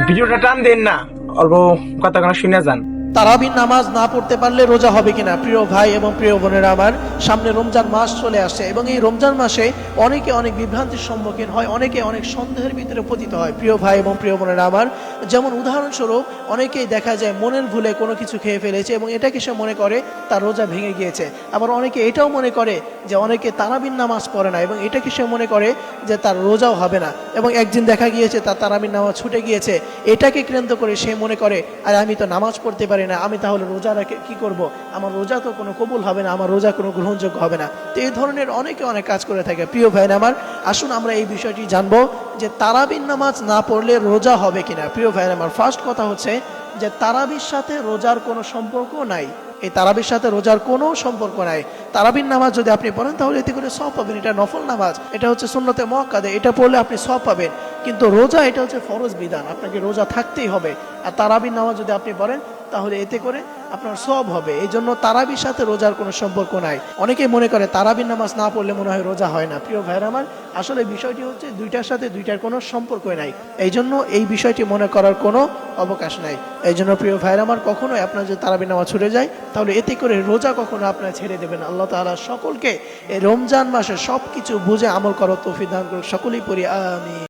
ভিডিওটা টান দেন না, অল্প কথা শুনে যান। তারাবির নামাজ না পড়তে পারলে রোজা হবে কিনা? প্রিয় ভাই এবং প্রিয় বোনেরা আমার, সামনে রমজান মাস চলে আসছে এবং এই রমজান মাসে অনেকে অনেক বিভ্রান্তির সম্মুখীন হয়, অনেকে অনেক সন্দেহের ভিতরে পতিত হয়। প্রিয় ভাই এবং প্রিয় বোনেরা আমার, যেমন উদাহরণস্বরূপ অনেকেই দেখা যায় মনের ভুলে কোনো কিছু খেয়ে ফেলেছে এবং এটাকে সে মনে করে তার রোজা ভেঙে গিয়েছে। আবার অনেকে এটাও মনে করে যে অনেকে তারাবির নামাজ পড়ে না এবং এটাকে সে মনে করে যে তার রোজাও হবে না, এবং একদিন দেখা গিয়েছে তার তারাবির নামাজ ছুটে গিয়েছে। এটাকে কেন্দ্র করে সে মনে করে আরে আমি তো নামাজ পড়তে পারি না, আমি তাহলে রোজা রেখে কি করব, আমার রোজা তো কোনো কবুল হবে না, আমার রোজা কোনো গ্রহণযোগ্য হবে না। তো এই ধরনের অনেকে অনেক কাজ করে থাকে। প্রিয় ভাই আমার, আসুন আমরা এই বিষয়টি জানবো যে তারাবির নামাজ না পড়লে রোজা হবে কিনা। প্রিয় ভাই আমার, ফার্স্ট কথা হচ্ছে যে তারাবির সাথে রোজার কোনো সম্পর্ক নাই। এই তারাবির সাথে রোজার কোনো সম্পর্ক নাই। তারাবির নামাজ যদি আপনি পড়েন তাহলে এতে করে সওয়াব পাবেন, এটা নফল নামাজ, এটা হচ্ছে সুন্নতে মুআক্কাদা, এটা পড়লে আপনি সওয়াব পাবেন। কিন্তু রোজা এটা হচ্ছে ফরজ বিধান, আপনাকে রোজা থাকতেই হবে। আর তারাবির নামাজ যদি আপনি পড়েন তাহলে এতে করে আপনার সওয়াব হবে। এই জন্য তারাবির সাথে রোজার কোনো সম্পর্ক নাই। অনেকেই মনে করে তারাবির নামাজ না পড়লে মনে হয় রোজা হয় না। প্রিয় ভাইরা আমার, আসলে বিষয়টি হচ্ছে দুইটার সাথে দুইটার কোনো সম্পর্কই নাই। এই জন্য এই বিষয়টি মনে করার কোনো অবকাশ নাই। এই জন্য প্রিয় ভাইরা আমার, কখনোই আপনার যদি তারাবির নামাজ ছুটে যায় তাহলে এতে করে রোজা কখনো আপনার ছেড়ে দেবেন। আল্লাহ তাআলা সকলকে এই রমজান মাসে সবকিছু বুঝে আমল করার তৌফিক দান করুন। সকলেই পড়ি আমিন।